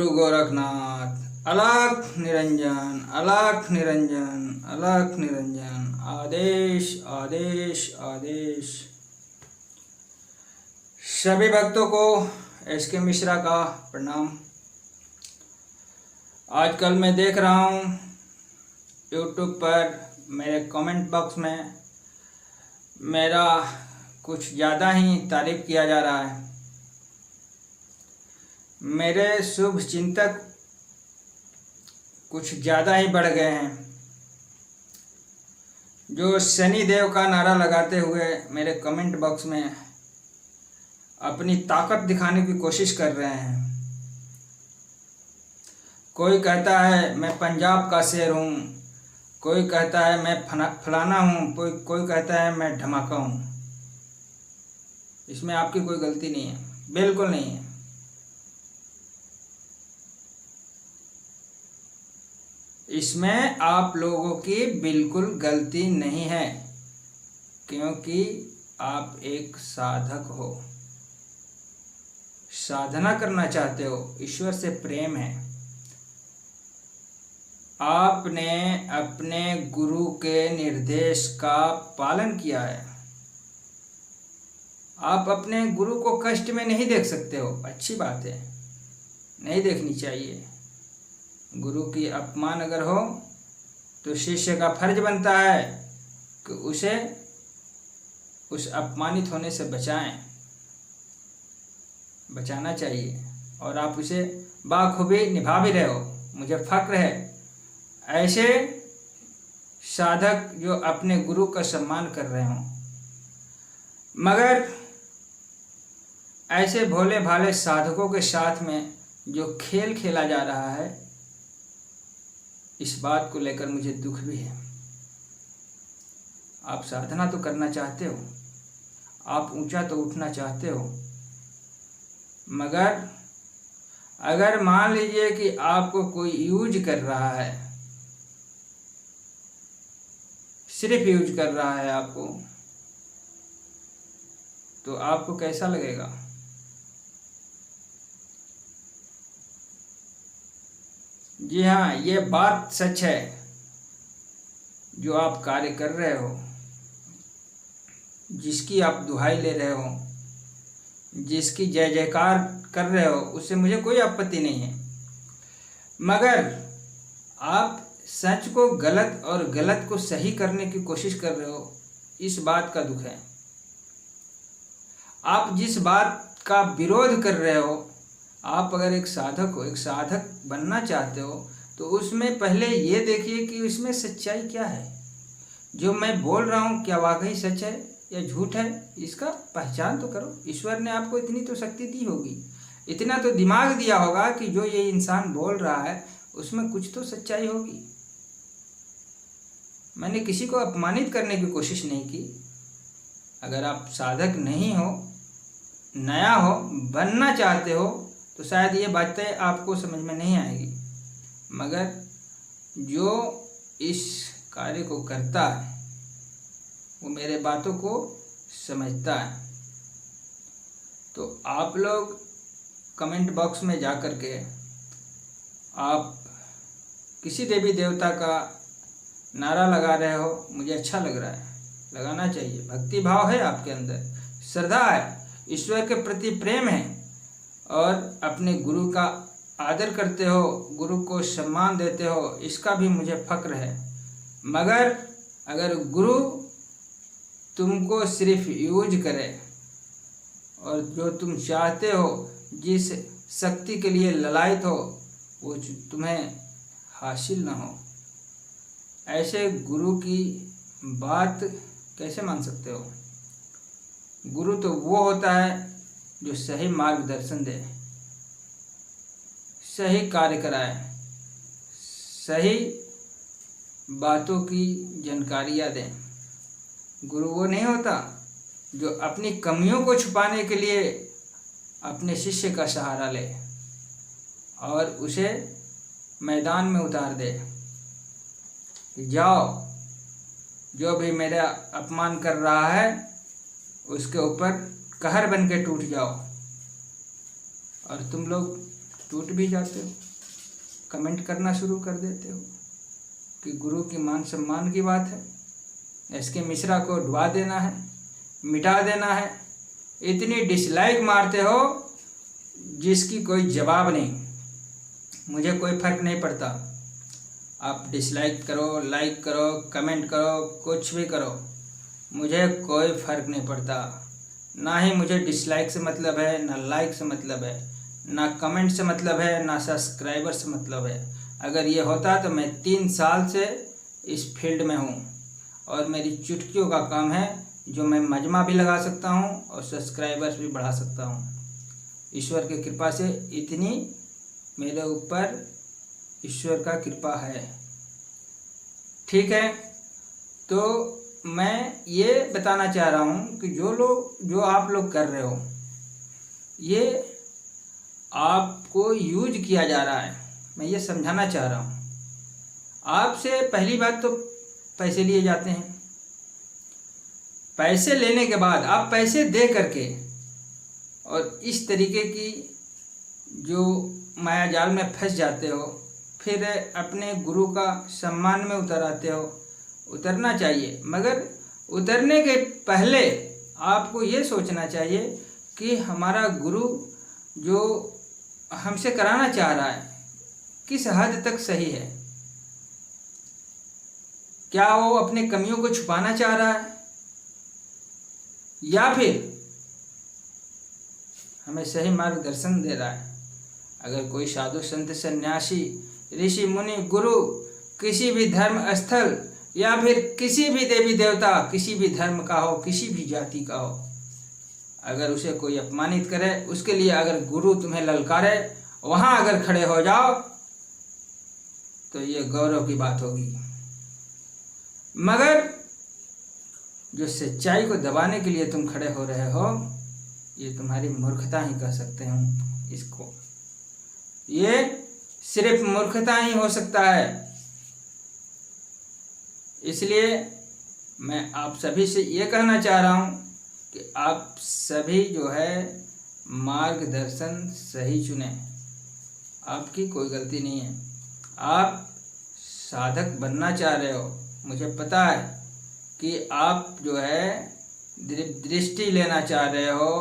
गुरु गोरखनाथ अलख निरंजन अलख निरंजन अलख निरंजन। आदेश आदेश आदेश। सभी भक्तों को एस के मिश्रा का प्रणाम। आजकल मैं देख रहा हूँ यूट्यूब पर मेरे कमेंट बॉक्स में मेरा कुछ ज़्यादा ही तारीफ किया जा रहा है। मेरे शुभ चिंतक कुछ ज़्यादा ही बढ़ गए हैं, जो शनि देव का नारा लगाते हुए मेरे कमेंट बॉक्स में अपनी ताकत दिखाने की कोशिश कर रहे हैं। कोई कहता है मैं पंजाब का शेर हूँ, कोई कहता है मैं फलाना हूँ, कोई कहता है मैं धमाका हूँ। इसमें आपकी कोई गलती नहीं है, बिल्कुल नहीं है। इसमें आप लोगों की बिल्कुल गलती नहीं है, क्योंकि आप एक साधक हो, साधना करना चाहते हो, ईश्वर से प्रेम है। आपने अपने गुरु के निर्देश का पालन किया है। आप अपने गुरु को कष्ट में नहीं देख सकते हो, अच्छी बात है, नहीं देखनी चाहिए। गुरु की अपमान अगर हो तो शिष्य का फर्ज बनता है कि उसे उस अपमानित होने से बचाना चाहिए, और आप उसे बाखूबी निभा भी रहे हो, मुझे फक्र है। ऐसे साधक जो अपने गुरु का सम्मान कर रहे हों, मगर ऐसे भोले भाले साधकों के साथ में जो खेल खेला जा रहा है, इस बात को लेकर मुझे दुख भी है। आप साधना तो करना चाहते हो, आप ऊंचा तो उठना चाहते हो, मगर अगर मान लीजिए कि आपको कोई यूज कर रहा है, सिर्फ यूज कर रहा है आपको, तो आपको कैसा लगेगा? जी हाँ, ये बात सच है। जो आप कार्य कर रहे हो, जिसकी आप दुहाई ले रहे हो, जिसकी जय जयकार कर रहे हो, उससे मुझे कोई आपत्ति नहीं है, मगर आप सच को गलत और गलत को सही करने की कोशिश कर रहे हो, इस बात का दुख है। आप जिस बात का विरोध कर रहे हो, आप अगर एक साधक हो, एक साधक बनना चाहते हो, तो उसमें पहले ये देखिए कि उसमें सच्चाई क्या है। जो मैं बोल रहा हूँ क्या वाकई सच है या झूठ है, इसका पहचान तो करो। ईश्वर ने आपको इतनी तो शक्ति दी होगी, इतना तो दिमाग दिया होगा कि जो ये इंसान बोल रहा है उसमें कुछ तो सच्चाई होगी। मैंने किसी को अपमानित करने की कोशिश नहीं की। अगर आप साधक नहीं हो, नया हो, बनना चाहते हो, तो शायद ये बातें आपको समझ में नहीं आएगी, मगर जो इस कार्य को करता है वो मेरे बातों को समझता है। तो आप लोग कमेंट बॉक्स में जा कर के आप किसी देवी देवता का नारा लगा रहे हो, मुझे अच्छा लग रहा है, लगाना चाहिए। भक्ति भाव है आपके अंदर, श्रद्धा है, ईश्वर के प्रति प्रेम है, और अपने गुरु का आदर करते हो, गुरु को सम्मान देते हो, इसका भी मुझे फक्र है। मगर अगर गुरु तुमको सिर्फ यूज करे और जो तुम चाहते हो, जिस शक्ति के लिए ललायत हो, वो तुम्हें हासिल ना हो, ऐसे गुरु की बात कैसे मान सकते हो? गुरु तो वो होता है जो सही मार्गदर्शन दे, सही कार्य कराए, सही बातों की जानकारियाँ दें। गुरु वो नहीं होता जो अपनी कमियों को छुपाने के लिए अपने शिष्य का सहारा ले और उसे मैदान में उतार दे, जाओ, जो भी मेरा अपमान कर रहा है उसके ऊपर कहर बन के टूट जाओ। और तुम लोग टूट भी जाते हो, कमेंट करना शुरू कर देते हो कि गुरु की मान सम्मान की बात है, एसके मिश्रा को डुबा देना है, मिटा देना है। इतनी डिसलाइक मारते हो जिसकी कोई जवाब नहीं। मुझे कोई फर्क नहीं पड़ता, आप डिसलाइक करो, लाइक करो, कमेंट करो, कुछ भी करो, मुझे कोई फर्क नहीं पड़ता। ना ही मुझे डिसलाइक से मतलब है, ना लाइक से मतलब है, ना कमेंट से मतलब है, ना सब्सक्राइबर से मतलब है। अगर ये होता तो मैं 3 साल से इस फील्ड में हूँ और मेरी चुटकियों का काम है जो मैं मजमा भी लगा सकता हूँ और सब्सक्राइबर्स भी बढ़ा सकता हूँ। ईश्वर की कृपा से इतनी मेरे ऊपर ईश्वर का कृपा है। ठीक है, तो मैं ये बताना चाह रहा हूँ कि जो आप लोग कर रहे हो ये आपको यूज किया जा रहा है। मैं ये समझाना चाह रहा हूँ। आपसे पहली बात तो पैसे लिए जाते हैं, पैसे लेने के बाद आप पैसे दे करके और इस तरीके की जो माया जाल में फंस जाते हो, फिर अपने गुरु का सम्मान में उतर आते हो। उतरना चाहिए, मगर उतरने के पहले आपको ये सोचना चाहिए कि हमारा गुरु जो हमसे कराना चाह रहा है किस हद तक सही है। क्या वो अपने कमियों को छुपाना चाह रहा है या फिर हमें सही मार्गदर्शन दे रहा है। अगर कोई साधु संत सन्यासी ऋषि मुनि गुरु किसी भी धर्म स्थल या फिर किसी भी देवी देवता, किसी भी धर्म का हो, किसी भी जाति का हो, अगर उसे कोई अपमानित करे, उसके लिए अगर गुरु तुम्हें ललकारे, वहां अगर खड़े हो जाओ तो ये गौरव की बात होगी। मगर जो सच्चाई को दबाने के लिए तुम खड़े हो रहे हो, ये तुम्हारी मूर्खता ही कह सकते हैं इसको। ये सिर्फ मूर्खता ही हो सकता है। इसलिए मैं आप सभी से ये कहना चाह रहा हूँ कि आप सभी जो है मार्गदर्शन सही चुने। आपकी कोई गलती नहीं है। आप साधक बनना चाह रहे हो, मुझे पता है कि आप जो है दृष्टि लेना चाह रहे हो,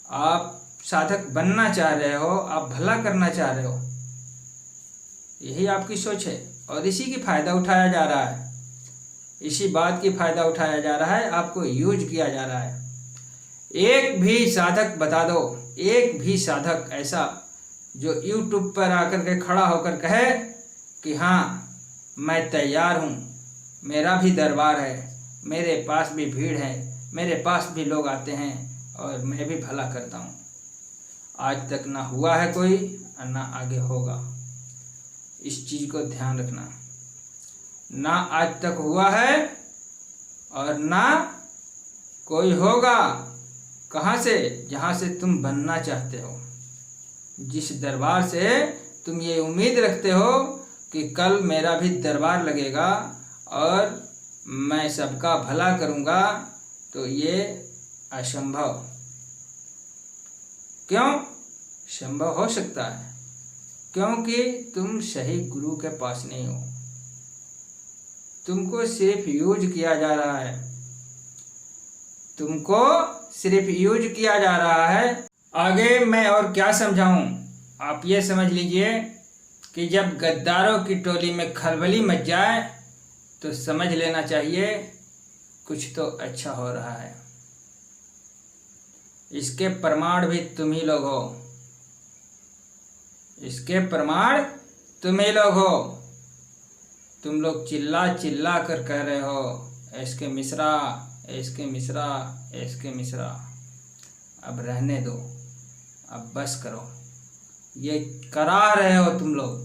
आप साधक बनना चाह रहे हो, आप भला करना चाह रहे हो। यही आपकी सोच है और इसी की फ़ायदा उठाया जा रहा है। इसी बात की फ़ायदा उठाया जा रहा है, आपको यूज किया जा रहा है। एक भी साधक बता दो, एक भी साधक ऐसा जो YouTube पर आकर के खड़ा होकर कहे कि हाँ मैं तैयार हूँ, मेरा भी दरबार है, मेरे पास भी भीड़ है, मेरे पास भी लोग आते हैं और मैं भी भला करता हूँ। आज तक ना हुआ है कोई और ना आगे होगा। इस चीज़ को ध्यान रखना। ना आज तक हुआ है और ना कोई होगा। कहाँ से? जहाँ से तुम बनना चाहते हो, जिस दरबार से तुम ये उम्मीद रखते हो कि कल मेरा भी दरबार लगेगा और मैं सबका भला करूँगा, तो ये असंभव। क्यों? संभव हो सकता है क्योंकि तुम सही गुरु के पास नहीं हो। तुमको सिर्फ यूज किया जा रहा है, तुमको सिर्फ यूज किया जा रहा है। आगे मैं और क्या समझाऊं? आप ये समझ लीजिए कि जब गद्दारों की टोली में खलबली मच जाए तो समझ लेना चाहिए कुछ तो अच्छा हो रहा है। इसके प्रमाण भी तुम ही लोग हो, इसके प्रमाण तुम ही लोग हो। तुम लोग चिल्ला चिल्ला कर कह रहे हो SK Mishra, SK Mishra, SK Mishra. अब रहने दो, अब बस करो। ये करा रहे हो तुम लोग,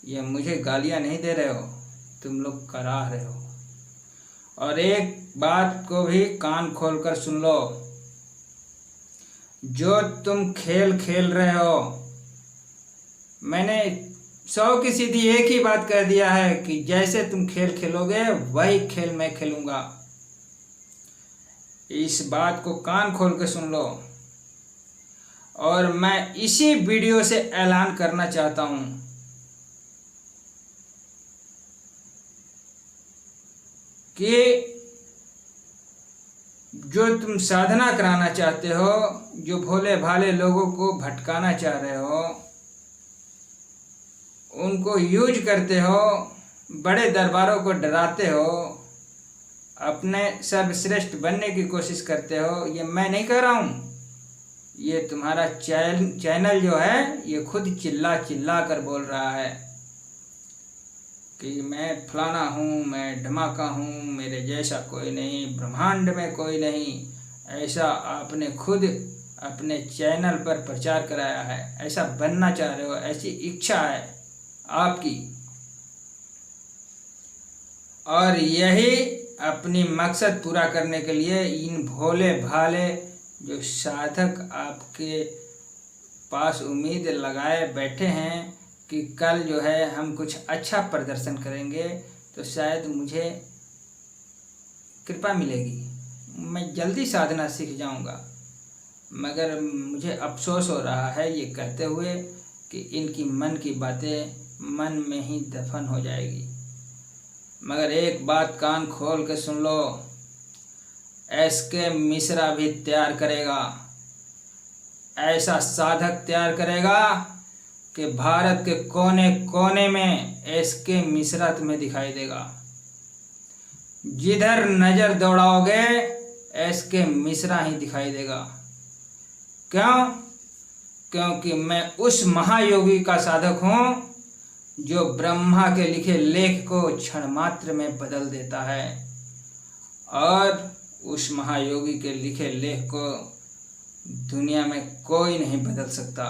ये मुझे गालियां नहीं दे रहे हो, तुम लोग करा रहे हो। और एक बात को भी कान खोलकर सुन लो, जो तुम खेल खेल रहे हो, मैंने 100 की सीधी एक ही बात कह दिया है कि जैसे तुम खेल खेलोगे वही खेल मैं खेलूंगा। इस बात को कान खोल के सुन लो। और मैं इसी वीडियो से ऐलान करना चाहता हूँ कि जो तुम साधना कराना चाहते हो, जो भोले भाले लोगों को भटकाना चाह रहे हो, उनको यूज करते हो, बड़े दरबारों को डराते हो, अपने सर्वश्रेष्ठ बनने की कोशिश करते हो, ये मैं नहीं कह रहा हूँ, ये तुम्हारा चैनल जो है ये खुद चिल्ला चिल्ला कर बोल रहा है कि मैं फलाना हूँ, मैं धमाका हूँ, मेरे जैसा कोई नहीं, ब्रह्मांड में कोई नहीं। ऐसा आपने खुद अपने चैनल पर प्रचार कराया है, ऐसा बनना चाह रहे हो, ऐसी इच्छा है आपकी, और यही अपनी मकसद पूरा करने के लिए इन भोले भाले जो साधक आपके पास उम्मीद लगाए बैठे हैं कि कल जो है हम कुछ अच्छा प्रदर्शन करेंगे तो शायद मुझे कृपा मिलेगी, मैं जल्दी साधना सीख जाऊंगा। मगर मुझे अफसोस हो रहा है ये कहते हुए कि इनकी मन की बातें मन में ही दफन हो जाएगी। मगर एक बात कान खोल के सुन लो, एसके मिश्रा भी तैयार करेगा, ऐसा साधक तैयार करेगा कि भारत के कोने कोने में एसके मिश्रा तुम्हें दिखाई देगा। जिधर नज़र दौड़ाओगे एसके मिश्रा ही दिखाई देगा। क्यों? क्योंकि मैं उस महायोगी का साधक हूँ जो ब्रह्मा के लिखे लेख को क्षण मात्र में बदल देता है, और उस महायोगी के लिखे लेख को दुनिया में कोई नहीं बदल सकता।